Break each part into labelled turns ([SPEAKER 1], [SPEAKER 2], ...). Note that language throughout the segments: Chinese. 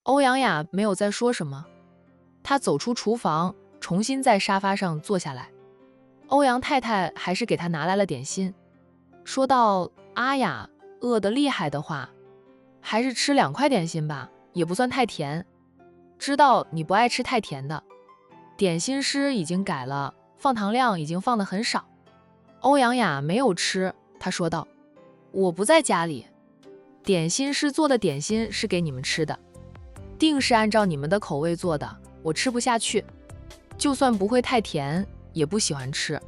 [SPEAKER 1] 欧阳雅没有再说什么，她走出厨房，重新在沙发上坐下来。欧阳太太还是给她拿来了点心，说道：“阿雅，饿得厉害的话，还是吃2块点心吧，也不算太甜。知道你不爱吃太甜的。”点心师已经改了，放糖量已经放得很少。欧阳雅没有吃，她说道：“我不在家里，点心师做的点心是给你们吃的，定是按照你们的口味做的，我吃不下去。就算不会太甜，也不喜欢吃。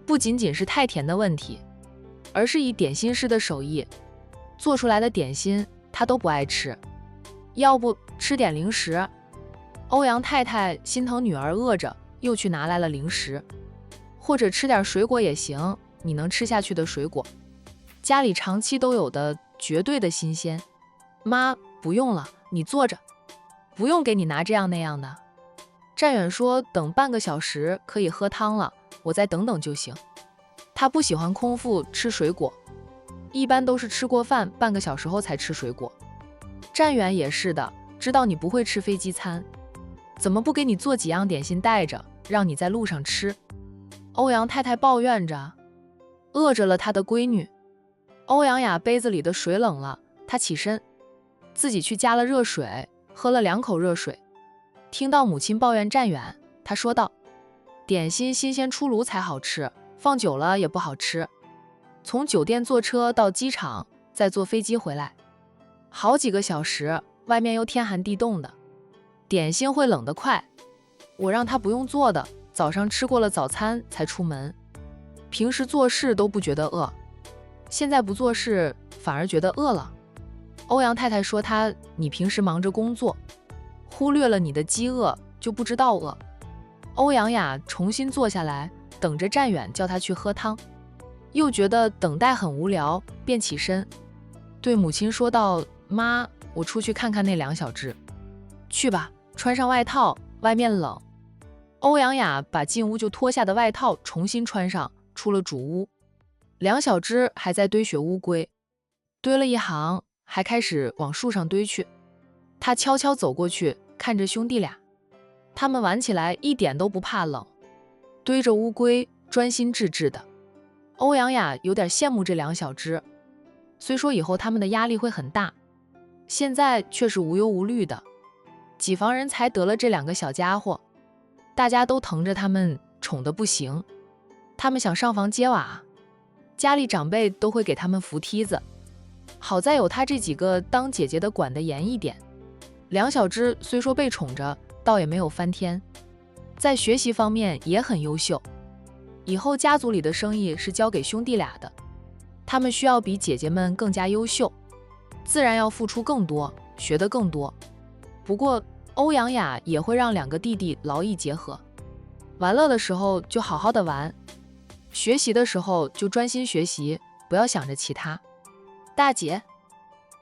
[SPEAKER 1] 不仅仅是太甜的问题，而是以点心师的手艺做出来的点心，他都不爱吃。要不吃点零食？”欧阳太太心疼女儿饿着，又去拿来了零食。或者吃点水果也行，你能吃下去的水果，家里长期都有的，绝对的新鲜。妈，不用了，你坐着，不用给你拿这样那样的。战远说等半个小时可以喝汤了，我再等等就行。他不喜欢空腹吃水果，一般都是吃过饭半个小时后才吃水果。战远也是的，知道你不会吃飞机餐，怎么不给你做几样点心带着，让你在路上吃？欧阳太太抱怨着，饿着了她的闺女。欧阳雅杯子里的水冷了，她起身自己去加了热水，喝了2口热水。听到母亲抱怨战远，她说道：“点心新鲜出炉才好吃，放久了也不好吃。从酒店坐车到机场，再坐飞机回来，好几个小时，外面又天寒地冻的，点心会冷得快。我让他不用做的，早上吃过了早餐才出门。平时做事都不觉得饿，现在不做事反而觉得饿了。”欧阳太太说你平时忙着工作，忽略了你的饥饿，就不知道饿。欧阳雅重新坐下来，等着战远叫她去喝汤，又觉得等待很无聊，便起身对母亲说道：“妈，我出去看看那2小只。”“去吧，穿上外套，外面冷。”欧阳雅把进屋就脱下的外套重新穿上，出了主屋。2小只还在堆雪乌龟，堆了一行，还开始往树上堆去。她悄悄走过去，看着兄弟俩，他们玩起来一点都不怕冷，堆着乌龟，专心致志的。欧阳雅有点羡慕这2小只，虽说以后他们的压力会很大，现在却是无忧无虑的。几房人才得了这2个小家伙，大家都疼着他们，宠得不行。他们想上房揭瓦，家里长辈都会给他们扶梯子。好在有他这几个当姐姐的管得严一点。2小只虽说被宠着，倒也没有翻天，在学习方面也很优秀。以后家族里的生意是交给兄弟俩的，他们需要比姐姐们更加优秀，自然要付出更多，学得更多。不过欧阳雅也会让2个弟弟劳逸结合，玩乐的时候就好好的玩，学习的时候就专心学习，不要想着其他。大姐，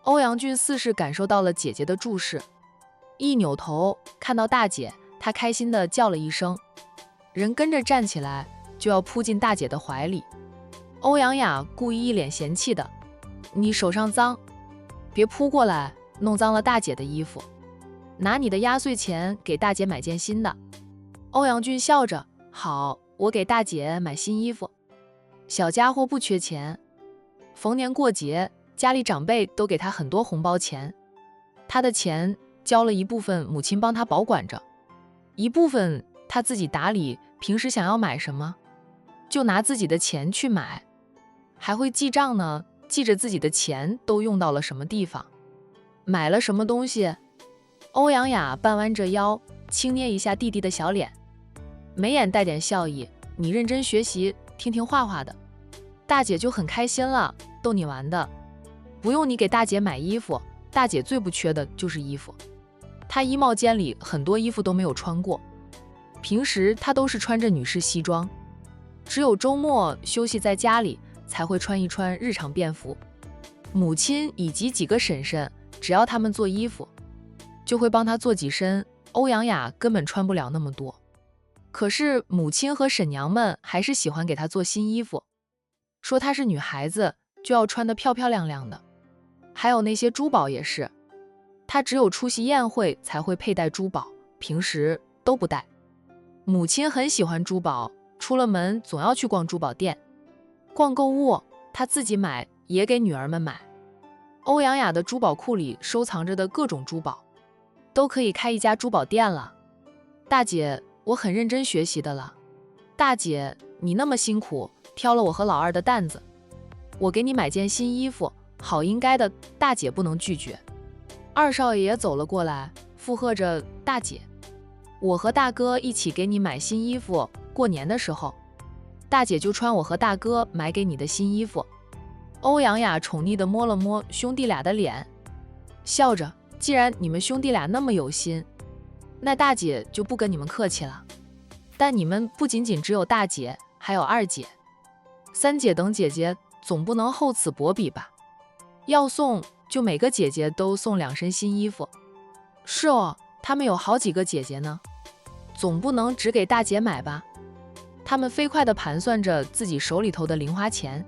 [SPEAKER 1] 欧阳俊似是感受到了姐姐的注视，一扭头看到大姐，他开心地叫了一声，人跟着站起来，就要扑进大姐的怀里。欧阳雅故意一脸嫌弃的：“你手上脏，别扑过来，弄脏了大姐的衣服。拿你的压岁钱给大姐买件新的。”欧阳俊笑着：“好，我给大姐买新衣服。小家伙不缺钱，逢年过节，家里长辈都给他很多红包钱，他的钱交了一部分，母亲帮他保管着，一部分他自己打理，平时想要买什么，就拿自己的钱去买，还会记账呢，记着自己的钱都用到了什么地方，买了什么东西。”欧阳雅半弯着腰，轻捏一下弟弟的小脸，眉眼带点笑意：“你认真学习，听听话话的，大姐就很开心了，逗你玩的。不用你给大姐买衣服，大姐最不缺的就是衣服。她衣帽间里很多衣服都没有穿过，平时她都是穿着女士西装，只有周末休息在家里才会穿一穿日常便服。母亲以及几个婶婶，只要他们做衣服，就会帮她做几身。欧阳雅根本穿不了那么多，可是母亲和婶娘们还是喜欢给她做新衣服，说她是女孩子，就要穿得漂漂亮亮的。还有那些珠宝也是，他只有出席宴会才会佩戴珠宝，平时都不戴。母亲很喜欢珠宝，出了门总要去逛珠宝店。逛购物，他自己买，也给女儿们买。欧阳雅的珠宝库里收藏着的各种珠宝，都可以开一家珠宝店了。大姐，我很认真学习的了。大姐，你那么辛苦，挑了我和老二的担子，我给你买件新衣服，好应该的，大姐不能拒绝。二少爷也走了过来，附和着大姐，我和大哥一起给你买新衣服，过年的时候，大姐就穿我和大哥买给你的新衣服。欧阳雅宠溺地摸了摸兄弟俩的脸，笑着，既然你们兄弟俩那么有心，那大姐就不跟你们客气了。但你们不仅仅只有大姐，还有二姐、三姐等姐姐，总不能厚此薄彼吧？要送就每个姐姐都送2身新衣服。是哦，她们有好几个姐姐呢，总不能只给大姐买吧？她们飞快地盘算着自己手里头的零花钱，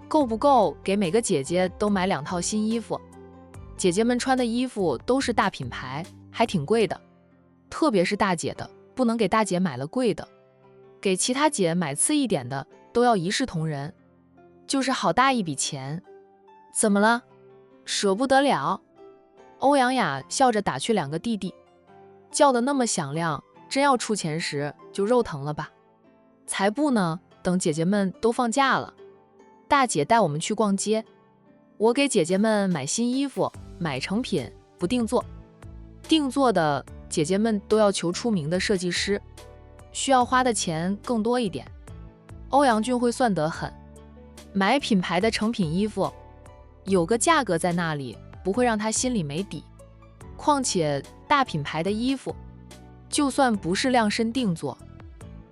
[SPEAKER 1] 够不够给每个姐姐都买2套新衣服。姐姐们穿的衣服都是大品牌，还挺贵的，特别是大姐的，不能给大姐买了贵的，给其他姐买次一点的都要一视同仁，就是好大一笔钱。怎么了？舍不得了？欧阳雅笑着打趣2个弟弟，叫得那么响亮，真要出钱时就肉疼了吧？才不呢，等姐姐们都放假了，大姐带我们去逛街，我给姐姐们买新衣服，买成品，不定做。定做的姐姐们都要求出名的设计师，需要花的钱更多一点。欧阳俊会算得很，买品牌的成品衣服，有个价格在那里，不会让他心里没底。况且大品牌的衣服，就算不是量身定做，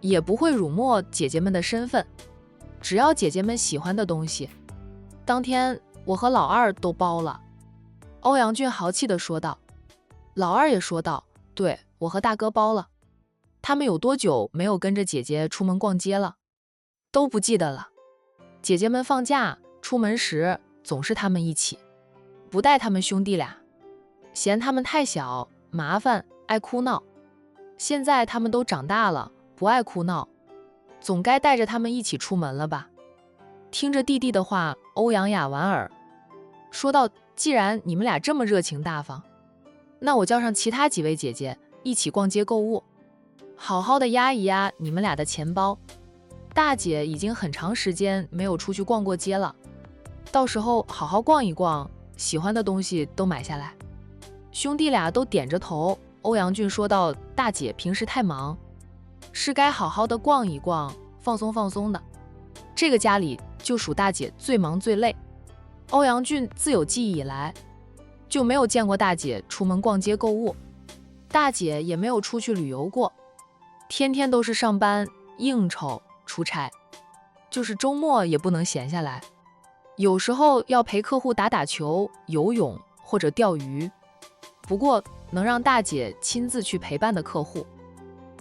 [SPEAKER 1] 也不会辱没姐姐们的身份。只要姐姐们喜欢的东西，当天我和老二都包了。欧阳俊豪气地说道。老二也说道，对，我和大哥包了。他们有多久没有跟着姐姐出门逛街了？都不记得了。姐姐们放假出门时总是他们一起，不带他们兄弟俩，嫌他们太小麻烦，爱哭闹。现在他们都长大了，不爱哭闹，总该带着他们一起出门了吧？听着弟弟的话，欧阳雅莞尔说道，既然你们俩这么热情大方，那我叫上其他几位姐姐一起逛街购物，好好的压一压你们俩的钱包。大姐已经很长时间没有出去逛过街了，到时候好好逛一逛，喜欢的东西都买下来。兄弟俩都点着头。欧阳俊说道，大姐平时太忙，是该好好的逛一逛，放松放松的。这个家里就属大姐最忙最累。欧阳俊自有记忆以来就没有见过大姐出门逛街购物，大姐也没有出去旅游过，天天都是上班、应酬、出差，就是周末也不能闲下来，有时候要陪客户打打球、游泳或者钓鱼。不过能让大姐亲自去陪伴的客户，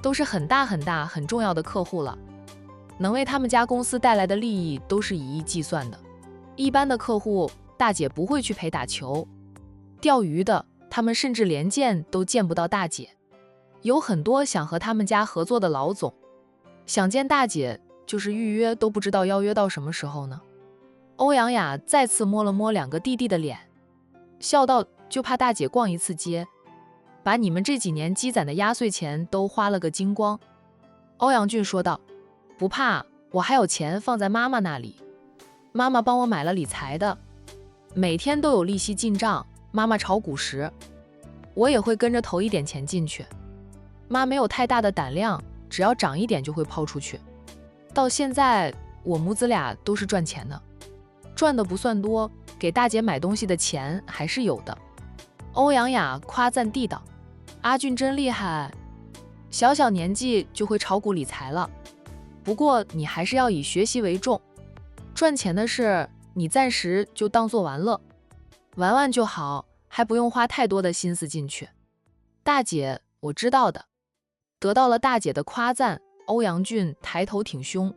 [SPEAKER 1] 都是很大很大很重要的客户了，能为他们家公司带来的利益都是以亿计算的。一般的客户，大姐不会去陪打球、钓鱼的，他们甚至连见都见不到大姐。有很多想和他们家合作的老总，想见大姐，就是预约都不知道邀约到什么时候呢。欧阳雅再次摸了摸2个弟弟的脸，笑道，就怕大姐逛一次街，把你们这几年积攒的压岁钱都花了个精光。欧阳俊说道，不怕，我还有钱放在妈妈那里，妈妈帮我买了理财的，每天都有利息进账，妈妈炒股时，我也会跟着投一点钱进去。妈没有太大的胆量，只要涨一点就会抛出去。到现在我母子俩都是赚钱的，赚的不算多，给大姐买东西的钱还是有的。欧阳雅夸赞地道，阿俊真厉害，小小年纪就会炒股理财了。不过你还是要以学习为重，赚钱的事你暂时就当做玩乐，玩玩就好，还不用花太多的心思进去。大姐，我知道的。得到了大姐的夸赞，欧阳俊抬头挺胸，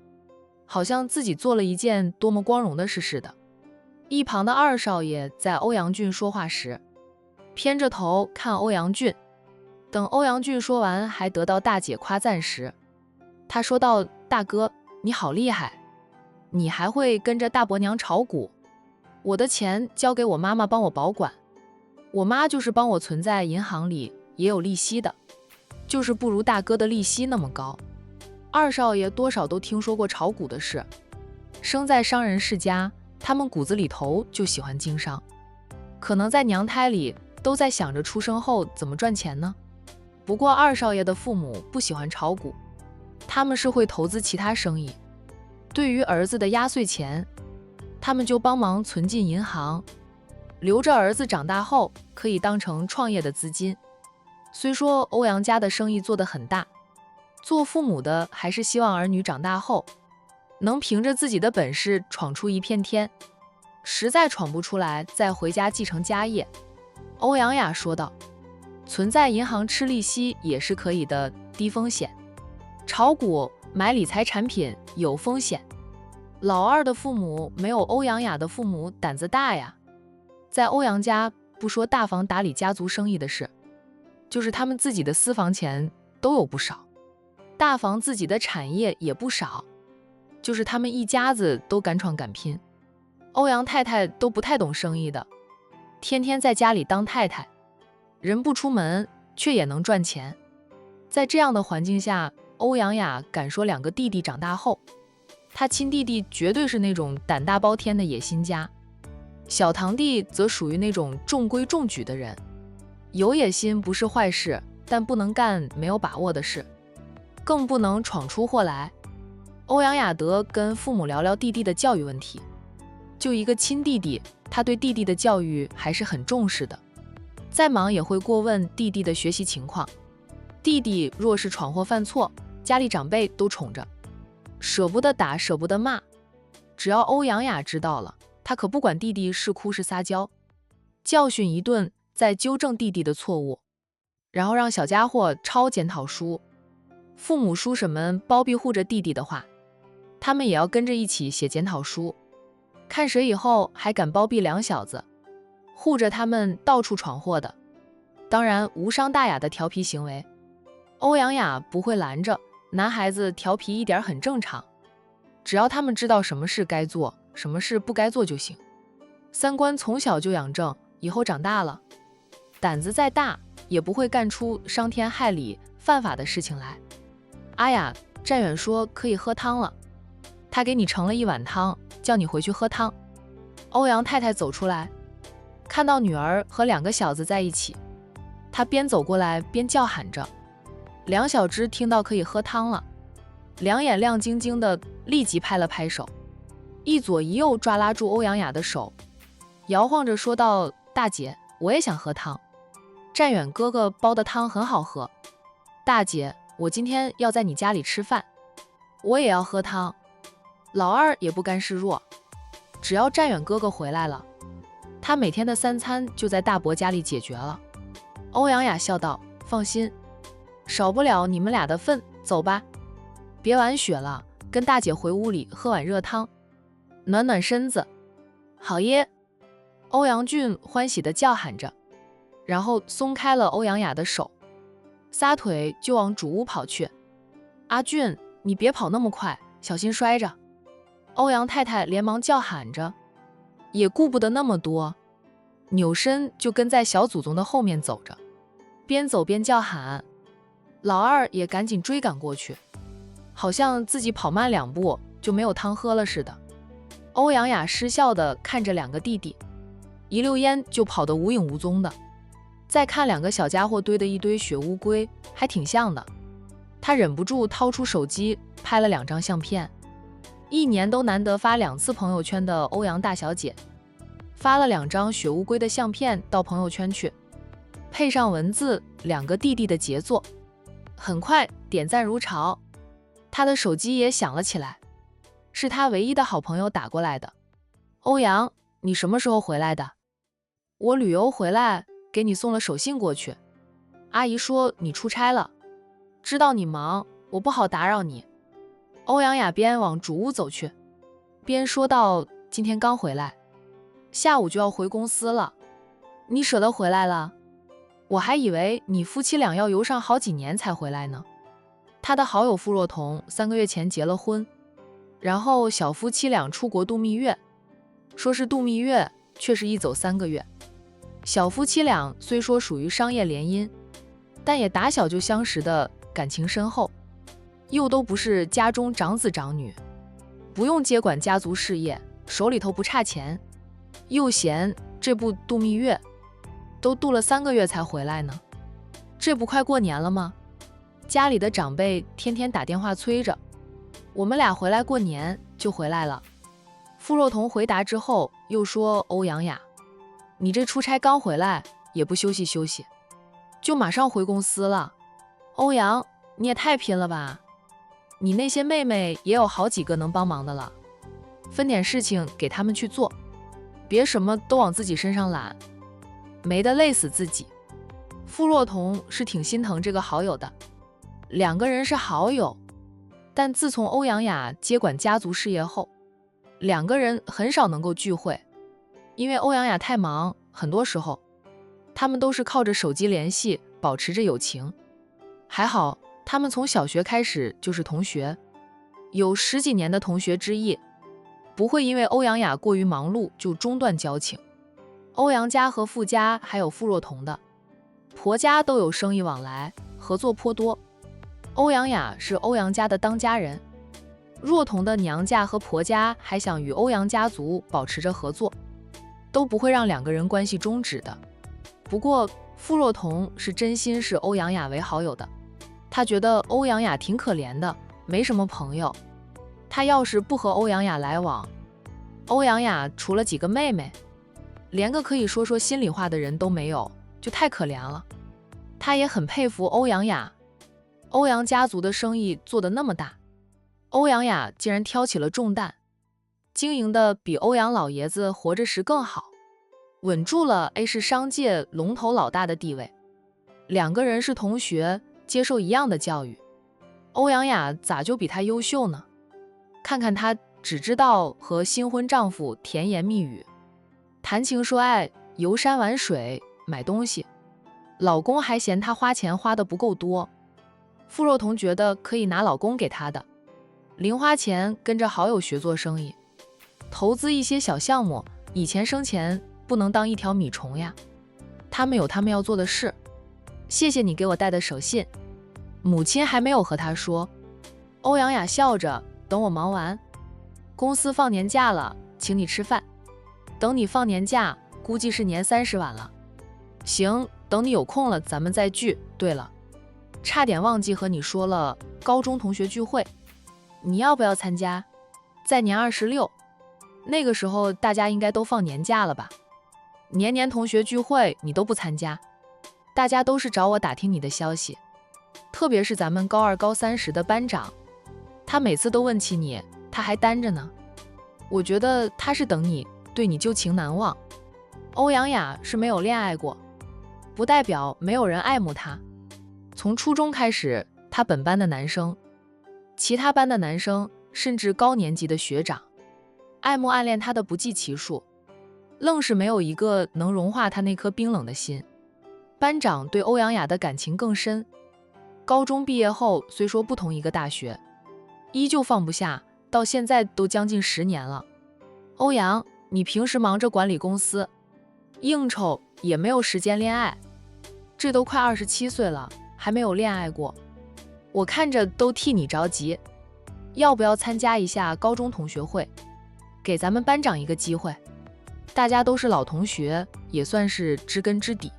[SPEAKER 1] 好像自己做了一件多么光荣的事似的。一旁的二少爷在欧阳俊说话时，偏着头看欧阳俊。等欧阳俊说完还得到大姐夸赞时，他说道：大哥，你好厉害，你还会跟着大伯娘炒股。我的钱交给我妈妈帮我保管，我妈就是帮我存在银行里，也有利息的，就是不如大哥的利息那么高。二少爷多少都听说过炒股的事，生在商人世家，他们骨子里头就喜欢经商，可能在娘胎里都在想着出生后怎么赚钱呢。不过二少爷的父母不喜欢炒股，他们是会投资其他生意。对于儿子的压岁钱，他们就帮忙存进银行，留着儿子长大后可以当成创业的资金。虽说欧阳家的生意做得很大，做父母的还是希望儿女长大后能凭着自己的本事闯出一片天，实在闯不出来再回家继承家业。欧阳雅说道：存在银行吃利息也是可以的，低风险。炒股买理财产品有风险。老二的父母没有欧阳雅的父母胆子大呀，在欧阳家不说大房打理家族生意的事，就是他们自己的私房钱都有不少，大房自己的产业也不少，就是他们一家子都敢闯敢拼。欧阳太太都不太懂生意的，天天在家里当太太，人不出门却也能赚钱。在这样的环境下，欧阳雅敢说两个弟弟长大后，他亲弟弟绝对是那种胆大包天的野心家，小堂弟则属于那种中规中矩的人。有野心不是坏事，但不能干没有把握的事，更不能闯出祸来。欧阳雅德跟父母聊聊弟弟的教育问题，就一个亲弟弟，他对弟弟的教育还是很重视的，再忙也会过问弟弟的学习情况。弟弟若是闯祸犯错，家里长辈都宠着，舍不得打，舍不得骂。只要欧阳雅知道了，他可不管弟弟是哭是撒娇，教训一顿，再纠正弟弟的错误，然后让小家伙抄检讨书。父母叔婶们包庇护着弟弟的话，他们也要跟着一起写检讨书，看谁以后还敢包庇两小子，护着他们到处闯祸的。当然无伤大雅的调皮行为，欧阳雅不会拦着，男孩子调皮一点很正常，只要他们知道什么事该做，什么事不该做就行。三观从小就养正，以后长大了，胆子再大也不会干出伤天害理犯法的事情来。阿雅，战远说可以喝汤了，他给你盛了一碗汤，叫你回去喝汤。欧阳太太走出来，看到女儿和两个小子在一起，她边走过来边叫喊着。梁小芝听到可以喝汤了，两眼亮晶晶的，立即拍了拍手，一左一右抓拉住欧阳雅的手，摇晃着说道：大姐，我也想喝汤，战远哥哥煲的汤很好喝，大姐，我今天要在你家里吃饭，我也要喝汤。老二也不甘示弱，只要战远哥哥回来了，他每天的三餐就在大伯家里解决了。欧阳雅笑道：放心，少不了你们俩的份，走吧，别玩雪了，跟大姐回屋里喝碗热汤，暖暖身子。好耶！欧阳俊欢喜地叫喊着，然后松开了欧阳雅的手，撒腿就往主屋跑去。阿俊，你别跑那么快，小心摔着。欧阳太太连忙叫喊着，也顾不得那么多，扭身就跟在小祖宗的后面走着，边走边叫喊。老二也赶紧追赶过去，好像自己跑慢2步就没有汤喝了似的。欧阳雅失笑地看着两个弟弟，一溜烟就跑得无影无踪的。再看两个小家伙堆的一堆雪乌龟，还挺像的。他忍不住掏出手机拍了2张相片。一年都难得发2次朋友圈的欧阳大小姐，发了2张雪乌龟的相片到朋友圈去，配上文字两个弟弟的杰作，很快点赞如潮。他的手机也响了起来，是他唯一的好朋友打过来的。欧阳，你什么时候回来的？我旅游回来，给你送了手信过去。阿姨说你出差了，知道你忙，我不好打扰你。欧阳雅边往主屋走去，边说道：今天刚回来，下午就要回公司了，你舍得回来了？我还以为你夫妻俩要游上好几年才回来呢。他的好友傅若彤3个月前结了婚，然后小夫妻俩出国度蜜月，说是度蜜月，却是一走3个月。小夫妻俩虽说属于商业联姻，但也打小就相识的感情深厚，又都不是家中长子长女，不用接管家族事业，手里头不差钱，又嫌这不度蜜月，都度了3个月才回来呢。这不快过年了吗？家里的长辈天天打电话催着，我们俩回来过年就回来了。傅若彤回答之后又说，欧阳雅，你这出差刚回来也不休息休息，就马上回公司了。欧阳，你也太拼了吧，你那些妹妹也有好几个能帮忙的了，分点事情给他们去做，别什么都往自己身上揽，没得累死自己。傅若彤是挺心疼这个好友的，2个人是好友，但自从欧阳雅接管家族事业后，2个人很少能够聚会，因为欧阳雅太忙，很多时候他们都是靠着手机联系保持着友情。还好他们从小学开始就是同学，有10几年的同学之谊，不会因为欧阳雅过于忙碌就中断交情。欧阳家和傅家还有傅若彤的婆家都有生意往来，合作颇多。欧阳雅是欧阳家的当家人，若彤的娘家和婆家还想与欧阳家族保持着合作，都不会让2个人关系终止的。不过傅若彤是真心视欧阳雅为好友的，他觉得欧阳雅挺可怜的，没什么朋友。他要是不和欧阳雅来往，欧阳雅除了几个妹妹，连个可以说说心里话的人都没有，就太可怜了。他也很佩服欧阳雅，欧阳家族的生意做得那么大，欧阳雅竟然挑起了重担，经营的比欧阳老爷子活着时更好，稳住了 A 市商界龙头老大的地位。2个人是同学，接受一样的教育，欧阳雅咋就比他优秀呢？看看他只知道和新婚丈夫甜言蜜语，谈情说爱，游山玩水，买东西，老公还嫌她花钱花得不够多。傅若彤觉得可以拿老公给她的零花钱跟着好友学做生意，投资一些小项目，以前生钱不能当一条米虫呀。他们有他们要做的事，谢谢你给我带的手信。母亲还没有和他说。欧阳雅笑着，等我忙完，公司放年假了，请你吃饭。等你放年假，估计是年30晚了。行，等你有空了咱们再聚。对了，差点忘记和你说了，高中同学聚会，你要不要参加？在年26，那个时候大家应该都放年假了吧？年年同学聚会你都不参加，大家都是找我打听你的消息，特别是咱们高2高3时的班长，他每次都问起你，他还单着呢。我觉得他是等你，对你旧情难忘。欧阳雅是没有恋爱过，不代表没有人爱慕她。从初中开始，她本班的男生，其他班的男生，甚至高年级的学长，爱慕暗恋她的不计其数，愣是没有一个能融化她那颗冰冷的心。班长对欧阳雅的感情更深，高中毕业后虽说不同一个大学，依旧放不下，到现在都将近10年了。欧阳，你平时忙着管理公司，应酬也没有时间恋爱，这都快27岁了，还没有恋爱过，我看着都替你着急。要不要参加一下高中同学会，给咱们班长一个机会？大家都是老同学，也算是知根知底。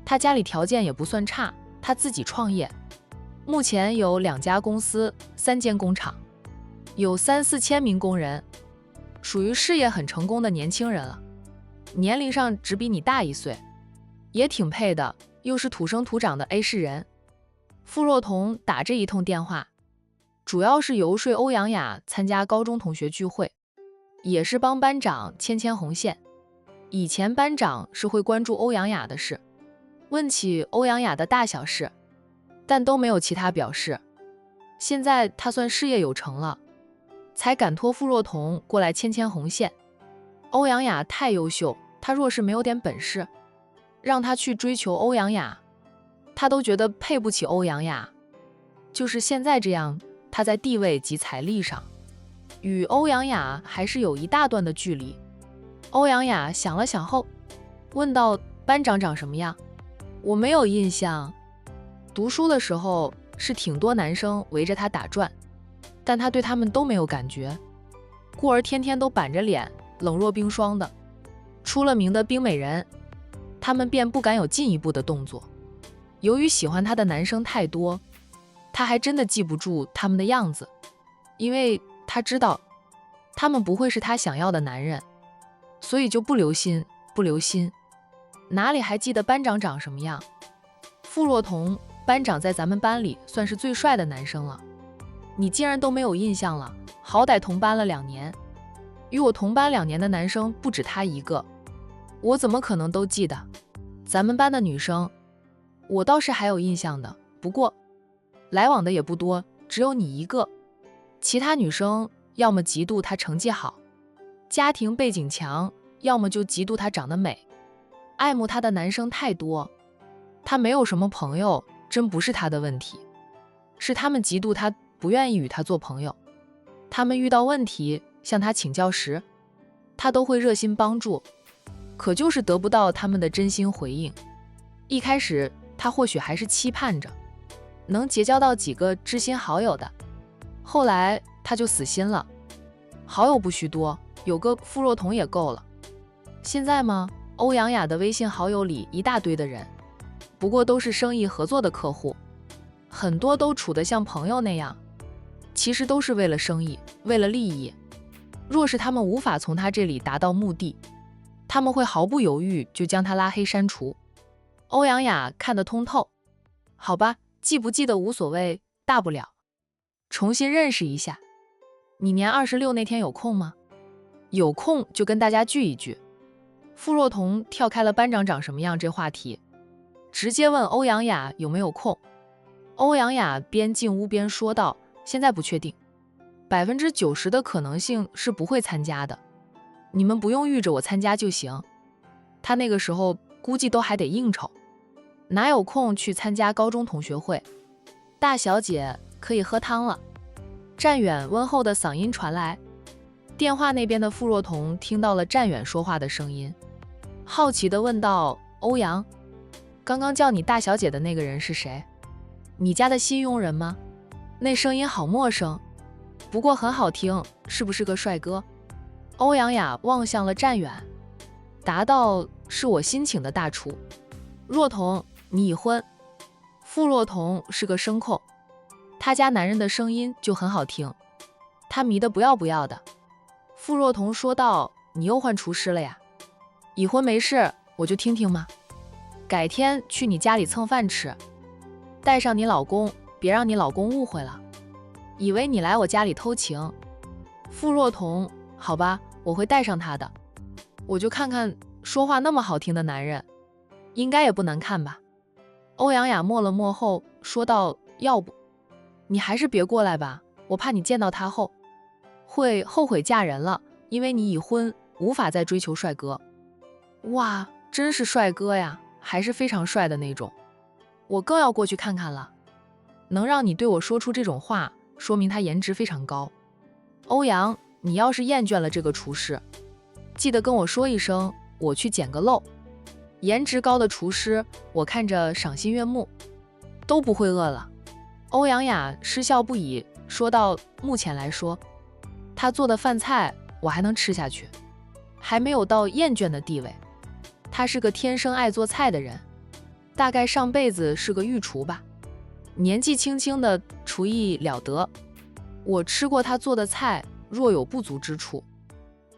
[SPEAKER 1] 他家里条件也不算差，他自己创业，目前有2家公司，3间工厂，有3、4千名工人，属于事业很成功的年轻人了。年龄上只比你大1岁，也挺配的，又是土生土长的 A 市人。傅若彤打这一通电话，主要是游说欧阳雅参加高中同学聚会，也是帮班长牵红线。以前班长是会关注欧阳雅的事，问起欧阳雅的大小事，但都没有其他表示。现在他算事业有成了，才敢托傅若彤过来牵红线。欧阳雅太优秀，他若是没有点本事，让他去追求欧阳雅，他都觉得配不起欧阳雅。就是现在这样，他在地位及财力上，与欧阳雅还是有一大段的距离。欧阳雅想了想后，问道：班长长什么样？我没有印象。读书的时候是挺多男生围着他打转，但他对他们都没有感觉，故而天天都板着脸，冷若冰霜的。出了名的冰美人，他们便不敢有进一步的动作。由于喜欢他的男生太多，他还真的记不住他们的样子，因为他知道他们不会是他想要的男人，所以就不留心，哪里还记得班长长什么样？傅若彤班长在咱们班里算是最帅的男生了，你竟然都没有印象了？好歹同班了2年，与我同班2年的男生不止他一个，我怎么可能都记得？咱们班的女生，我倒是还有印象的，不过来往的也不多，只有你一个。其他女生要么嫉妒他成绩好，家庭背景强，要么就嫉妒他长得美。爱慕他的男生太多，他没有什么朋友，真不是他的问题，是他们嫉妒他，不愿意与他做朋友。他们遇到问题向他请教时，他都会热心帮助，可就是得不到他们的真心回应。一开始他或许还是期盼着能结交到几个知心好友的，后来他就死心了。好友不需多，有个傅若彤也够了。现在吗？欧阳雅的微信好友里一大堆的人，不过都是生意合作的客户，很多都处得像朋友那样，其实都是为了生意，为了利益。若是他们无法从他这里达到目的，他们会毫不犹豫就将他拉黑删除。欧阳雅看得通透，好吧，记不记得无所谓，大不了重新认识一下。你年26那天有空吗？有空就跟大家聚一聚。傅若彤跳开了班长长什么样这话题，直接问欧阳雅有没有空。欧阳雅边进屋边说道：现在不确定，90%的可能性是不会参加的，你们不用预着我参加就行。他那个时候估计都还得应酬，哪有空去参加高中同学会？大小姐可以喝汤了。战远温厚的嗓音传来，电话那边的傅若彤听到了战远说话的声音，好奇地问道：欧阳，刚刚叫你大小姐的那个人是谁？你家的新佣人吗？那声音好陌生，不过很好听，是不是个帅哥？欧阳雅望向了战远，答道：是我新请的大厨。若彤，你已婚。傅若彤是个声控，他家男人的声音就很好听，他迷得不要不要的。傅若彤说道：你又换厨师了呀？已婚没事，我就听听嘛。改天去你家里蹭饭吃，带上你老公，别让你老公误会了，以为你来我家里偷情。傅若彤，好吧，我会带上他的。我就看看说话那么好听的男人，应该也不难看吧。欧阳雅默了默后说道：要不你还是别过来吧，我怕你见到他后会后悔嫁人了，因为你已婚，无法再追求帅哥。哇，真是帅哥呀，还是非常帅的那种，我更要过去看看了。能让你对我说出这种话，说明他颜值非常高。欧阳，你要是厌倦了这个厨师，记得跟我说一声，我去捡个漏。颜值高的厨师，我看着赏心悦目，都不会饿了。欧阳雅失笑不已，说道：目前来说，他做的饭菜我还能吃下去，还没有到厌倦的地位。他是个天生爱做菜的人，大概上辈子是个御厨吧，年纪轻轻的厨艺了得。我吃过他做的菜，若有不足之处，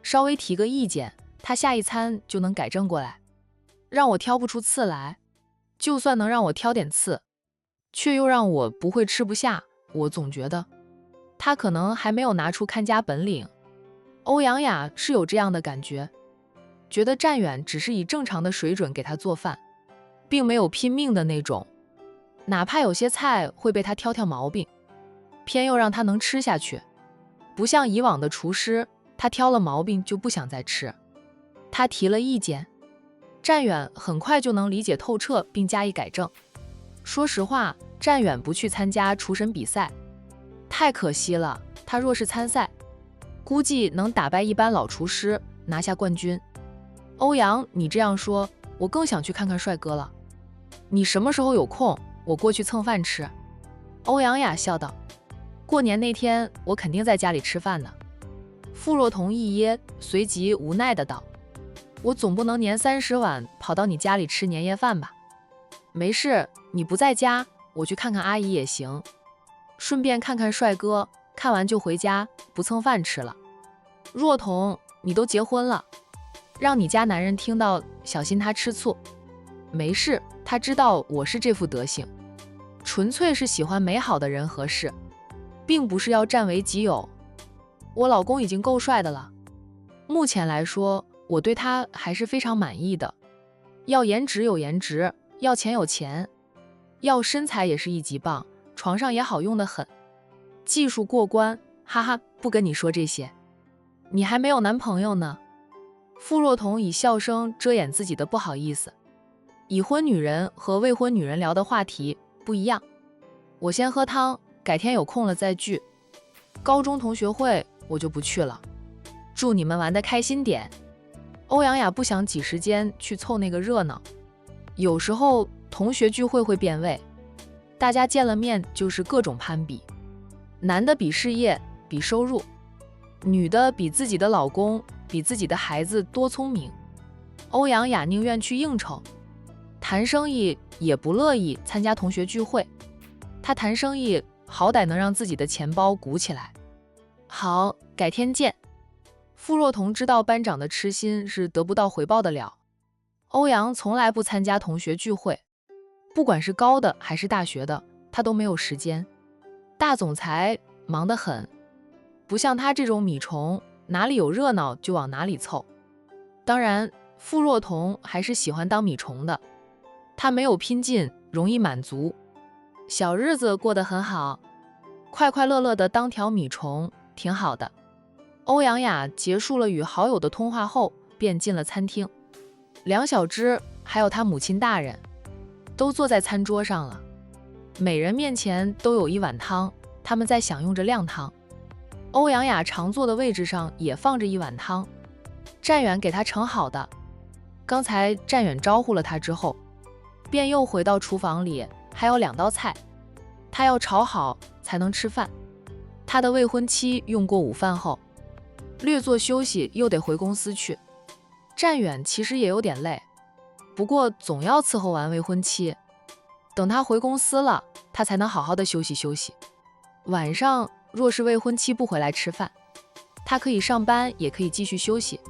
[SPEAKER 1] 稍微提个意见，他下一餐就能改正过来，让我挑不出刺来。就算能让我挑点刺，却又让我不会吃不下，我总觉得他可能还没有拿出看家本领。欧阳雅是有这样的感觉，觉得战远只是以正常的水准给他做饭，并没有拼命的那种，哪怕有些菜会被他挑毛病，偏又让他能吃下去。不像以往的厨师，他挑了毛病就不想再吃。他提了意见，战远很快就能理解透彻并加以改正。说实话，战远不去参加厨神比赛，太可惜了。他若是参赛，估计能打败一般老厨师，拿下冠军。欧阳，你这样说，我更想去看看帅哥了。你什么时候有空，我过去蹭饭吃。欧阳雅笑道。过年那天，我肯定在家里吃饭呢。傅若彤一噎，随即无奈的道：我总不能年30晚跑到你家里吃年夜饭吧？没事，你不在家，我去看看阿姨也行，顺便看看帅哥，看完就回家，不蹭饭吃了。若彤，你都结婚了，让你家男人听到，小心他吃醋。没事，他知道我是这副德行，纯粹是喜欢美好的人和事，并不是要占为己有。我老公已经够帅的了，目前来说，我对他还是非常满意的。要颜值有颜值，要钱有钱，要身材也是一级棒，床上也好用得很，技术过关，哈哈，不跟你说这些。你还没有男朋友呢。傅若彤以笑声遮掩自己的不好意思。已婚女人和未婚女人聊的话题不一样。我先喝汤，改天有空了再聚。高中同学会我就不去了，祝你们玩得开心点。欧阳雅不想挤时间去凑那个热闹，有时候同学聚会会变味，大家见了面就是各种攀比，男的比事业，比收入，女的比自己的老公，比自己的孩子多聪明。欧阳雅宁愿去应酬，谈生意也不乐意参加同学聚会。她谈生意好歹能让自己的钱包鼓起来。好，改天见。傅若彤知道班长的痴心是得不到回报的了。欧阳从来不参加同学聚会，不管是高的还是大学的，他都没有时间。大总裁忙得很，不像他这种米虫，哪里有热闹就往哪里凑。当然，傅若彤还是喜欢当米虫的，他没有拼劲，容易满足，小日子过得很好，快快乐乐的当条米虫，挺好的。欧阳雅结束了与好友的通话后，便进了餐厅。梁小芝还有她母亲大人都坐在餐桌上了，每人面前都有一碗汤，他们在享用着靓汤。欧阳雅常坐的位置上也放着一碗汤，战远给她盛好的。刚才战远招呼了她之后，便又回到厨房里，还有2道菜，他要炒好才能吃饭。他的未婚妻用过午饭后，略作休息，又得回公司去。战远其实也有点累，不过总要伺候完未婚妻，等他回公司了，他才能好好的休息休息。晚上若是未婚妻不回来吃饭，他可以上班，也可以继续休息。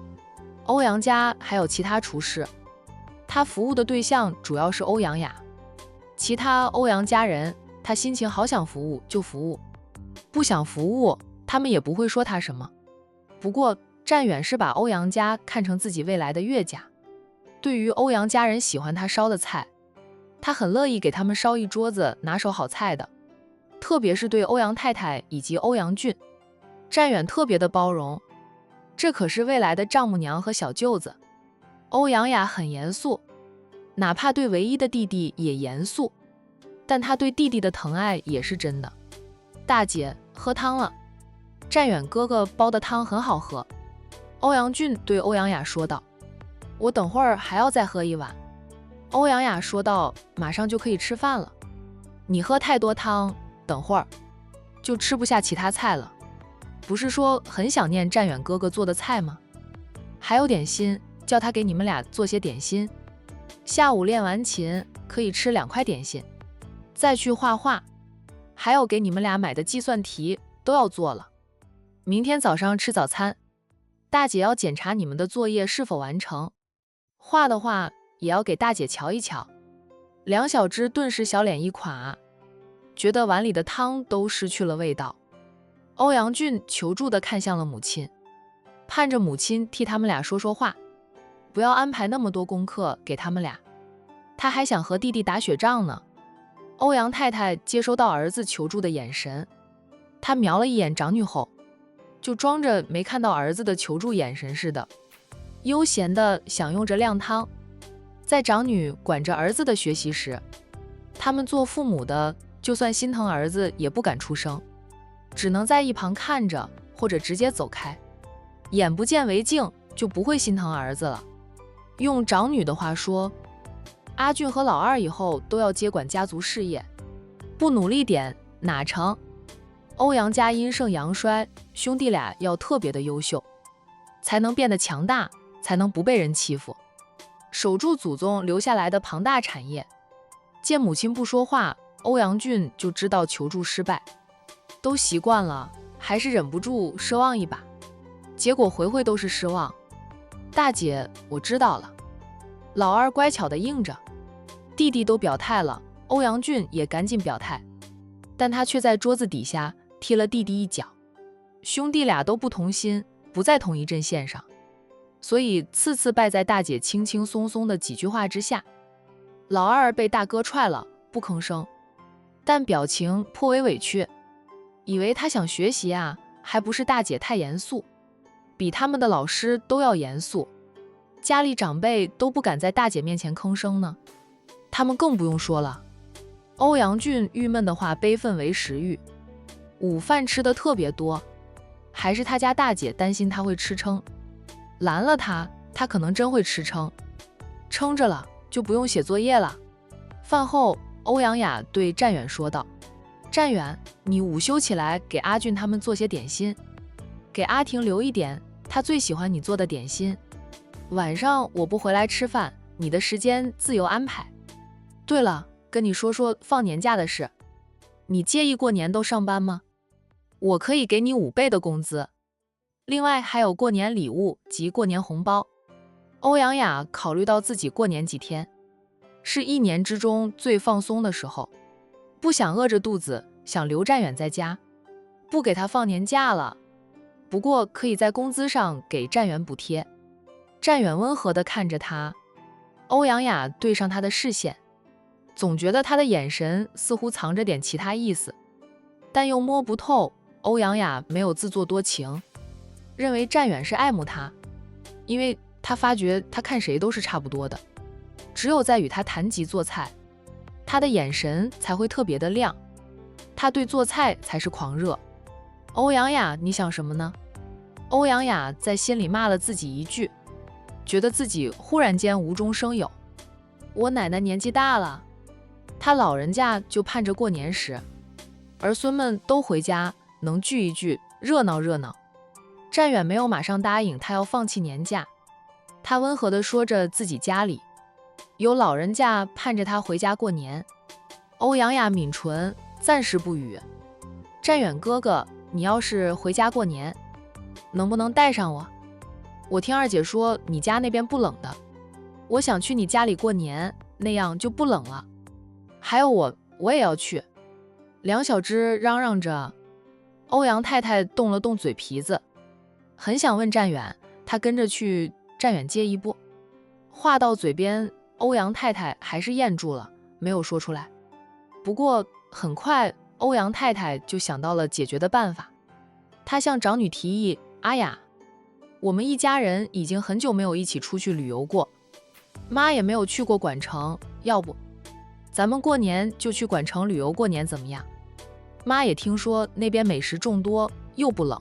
[SPEAKER 1] 欧阳家还有其他厨师，他服务的对象主要是欧阳雅，其他欧阳家人，他心情好想服务就服务，不想服务，他们也不会说他什么。不过战远是把欧阳家看成自己未来的岳家，对于欧阳家人喜欢他烧的菜，他很乐意给他们烧一桌子拿手好菜的，特别是对欧阳太太以及欧阳俊，战远特别的包容，这可是未来的丈母娘和小舅子。欧阳雅很严肃，哪怕对唯一的弟弟也严肃，但他对弟弟的疼爱也是真的。大姐，喝汤了。战远哥哥煲的汤很好喝。欧阳俊对欧阳雅说道。我等会儿还要再喝一碗。欧阳雅说道，马上就可以吃饭了。你喝太多汤，等会儿就吃不下其他菜了。不是说很想念战远哥哥做的菜吗？还有点心，叫他给你们俩做些点心。下午练完琴可以吃2块点心，再去画画，还有给你们俩买的计算题都要做了。明天早上吃早餐，大姐要检查你们的作业是否完成，画的话也要给大姐瞧一瞧。梁小芝顿时小脸一垮，觉得碗里的汤都失去了味道。欧阳俊求助地看向了母亲，盼着母亲替他们俩说说话，不要安排那么多功课给他们俩，他还想和弟弟打雪仗呢。欧阳太太接收到儿子求助的眼神，她瞄了一眼长女后，就装着没看到儿子的求助眼神似的，悠闲地享用着靓汤。在长女管着儿子的学习时，他们做父母的就算心疼儿子也不敢出声，只能在一旁看着或者直接走开，眼不见为净，就不会心疼儿子了。用长女的话说，阿俊和老二以后都要接管家族事业，不努力点哪成？欧阳家阴盛阳衰，兄弟俩要特别的优秀，才能变得强大，才能不被人欺负，守住祖宗留下来的庞大产业。见母亲不说话，欧阳俊就知道求助失败，都习惯了，还是忍不住奢望一把，结果回回都是失望。大姐，我知道了。老二乖巧地应着，弟弟都表态了，欧阳俊也赶紧表态，但他却在桌子底下踢了弟弟一脚。兄弟俩都不同心，不在同一阵线上，所以次次败在大姐轻轻松松的几句话之下。老二被大哥踹了，不吭声，但表情颇为委屈，以为他想学习啊，还不是大姐太严肃，比他们的老师都要严肃，家里长辈都不敢在大姐面前吭声呢，他们更不用说了。欧阳俊郁闷的话悲愤为食欲，午饭吃的特别多，还是他家大姐担心他会吃撑，拦了他，他可能真会吃撑，撑着了就不用写作业了。饭后，欧阳雅对战远说道：战远，你午休起来给阿俊他们做些点心，给阿婷留一点，他最喜欢你做的点心。晚上我不回来吃饭，你的时间自由安排。对了，跟你说说放年假的事，你介意过年都上班吗？我可以给你5倍的工资，另外还有过年礼物及过年红包。欧阳雅考虑到自己过年几天是1年之中最放松的时候，不想饿着肚子，想留战远在家，不给他放年假了。不过可以在工资上给战远补贴。战远温和地看着他，欧阳雅对上他的视线，总觉得他的眼神似乎藏着点其他意思，但又摸不透。欧阳雅没有自作多情，认为战远是爱慕他，因为他发觉他看谁都是差不多的，只有在与他谈及做菜，他的眼神才会特别的亮，他对做菜才是狂热。欧阳雅，你想什么呢？欧阳雅在心里骂了自己一句，觉得自己忽然间无中生有。我奶奶年纪大了，她老人家就盼着过年时，儿孙们都回家，能聚一聚，热闹热闹。战远没有马上答应他要放弃年假，他温和地说着自己家里有老人家盼着他回家过年。欧阳雅抿唇，暂时不语。战远哥哥，你要是回家过年，能不能带上我？我听二姐说你家那边不冷的，我想去你家里过年，那样就不冷了。还有我也要去。梁小芝嚷嚷着。欧阳太太动了动嘴皮子，很想问战远，他跟着去，战远接一步。话到嘴边，欧阳太太还是咽住了，没有说出来。不过很快，欧阳太太就想到了解决的办法。她向长女提议：阿雅，我们一家人已经很久没有一起出去旅游过，妈也没有去过管城，要不咱们过年就去管城旅游过年怎么样？妈也听说那边美食众多，又不冷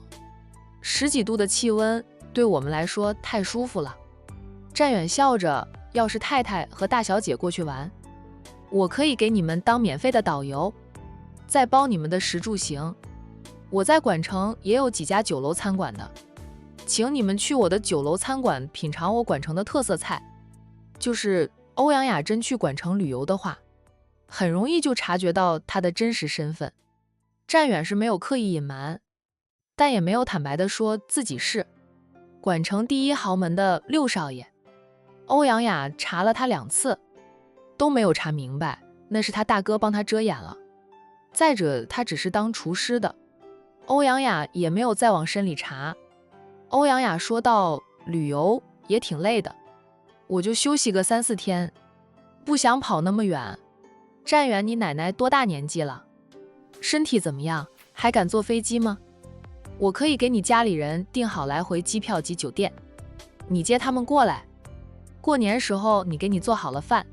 [SPEAKER 1] ，10几度的气温对我们来说太舒服了。战远笑着，要是太太和大小姐过去玩，我可以给你们当免费的导游，再包你们的食住行。我在管城也有几家酒楼餐馆的，请你们去我的酒楼餐馆品尝我管城的特色菜。就是欧阳雅真去管城旅游的话，很容易就察觉到她的真实身份。战远是没有刻意隐瞒，但也没有坦白地说自己是管城第1豪门的6少爷。欧阳雅查了他2次，都没有查明白，那是他大哥帮他遮掩了。再者，他只是当厨师的，欧阳雅也没有再往深里查。欧阳雅说道：旅游也挺累的，我就休息个3、4天，不想跑那么远。战远，你奶奶多大年纪了？身体怎么样？还敢坐飞机吗？我可以给你家里人订好来回机票及酒店，你接他们过来。过年时候你给你做好了饭，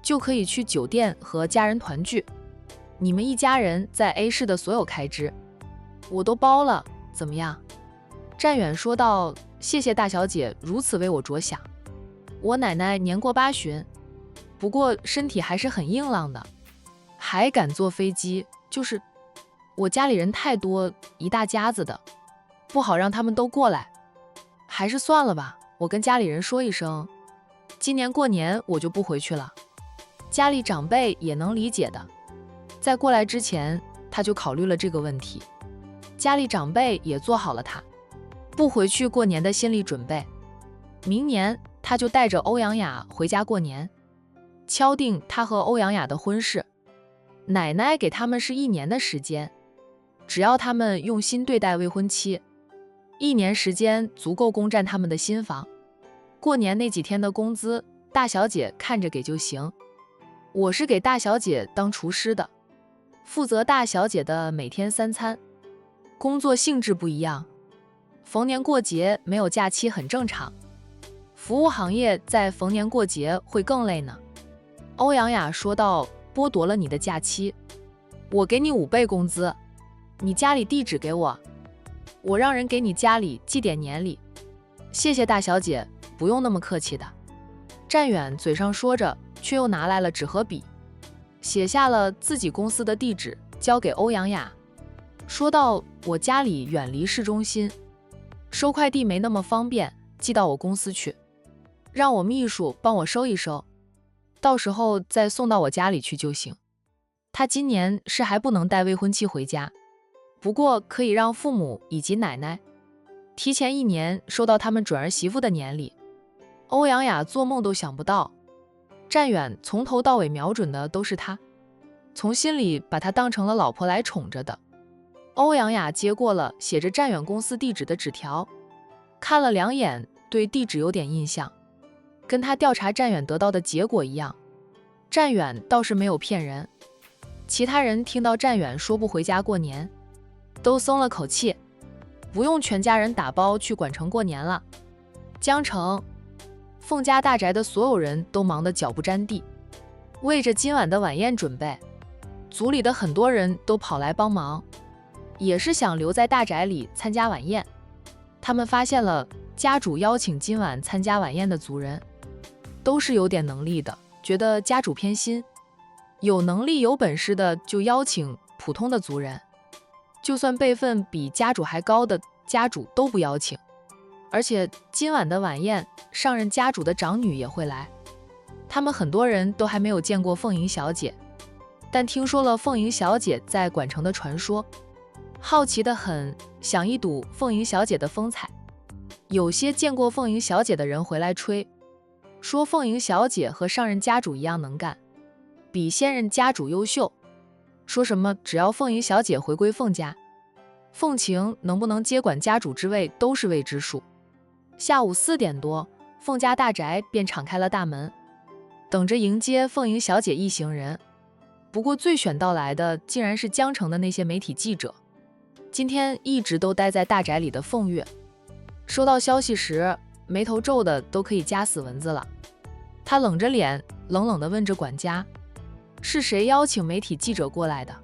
[SPEAKER 1] 就可以去酒店和家人团聚。你们一家人在 A 市的所有开支，我都包了，怎么样？”战远说道：“谢谢大小姐如此为我着想。我奶奶年过80，不过身体还是很硬朗的，还敢坐飞机，就是我家里人太多，一大家子的，不好让他们都过来，还是算了吧，我跟家里人说一声，今年过年我就不回去了。家里长辈也能理解的。”在过来之前，他就考虑了这个问题，家里长辈也做好了他不回去过年的心理准备。明年他就带着欧阳雅回家过年，敲定他和欧阳雅的婚事。奶奶给他们是1年的时间，只要他们用心对待未婚妻，1年时间足够攻占他们的新房。过年那几天的工资，大小姐看着给就行。我是给大小姐当厨师的，负责大小姐的每天3餐，工作性质不一样，逢年过节没有假期很正常，服务行业在逢年过节会更累呢。欧阳雅说道：“剥夺了你的假期，我给你5倍工资，你家里地址给我，我让人给你家里寄点年礼。谢谢大小姐，不用那么客气的。”战远嘴上说着，却又拿来了纸和笔，写下了自己公司的地址，交给欧阳雅，说道：“我家里远离市中心，收快递没那么方便，寄到我公司去，让我秘书帮我收一收，到时候再送到我家里去就行。他今年是还不能带未婚妻回家，不过可以让父母以及奶奶提前1年收到他们准儿媳妇的年礼。”欧阳雅做梦都想不到，战远从头到尾瞄准的都是他，从心里把他当成了老婆来宠着的。欧阳雅接过了写着战远公司地址的纸条，看了2眼，对地址有点印象，跟他调查战远得到的结果一样。战远倒是没有骗人。其他人听到战远说不回家过年，都松了口气，不用全家人打包去管城过年了。江城凤家大宅的所有人都忙得脚不沾地，为着今晚的晚宴准备，族里的很多人都跑来帮忙，也是想留在大宅里参加晚宴。他们发现了家主邀请今晚参加晚宴的族人，都是有点能力的，觉得家主偏心，有能力有本事的就邀请普通的族人，就算辈分比家主还高的家主都不邀请。而且今晚的晚宴，上任家主的长女也会来，他们很多人都还没有见过凤莹小姐，但听说了凤莹小姐在管城的传说，好奇得很，想一睹凤莹小姐的风采。有些见过凤莹小姐的人回来吹，说凤莹小姐和上任家主一样能干，比现任家主优秀，说什么只要凤莹小姐回归凤家，凤晴能不能接管家主之位都是未知数。下午4点多，凤家大宅便敞开了大门，等着迎接凤莹小姐一行人。不过最选到来的竟然是江城的那些媒体记者。今天一直都待在大宅里的凤月，收到消息时眉头皱的都可以夹死蚊子了。他冷着脸冷冷地问着管家，是谁邀请媒体记者过来的？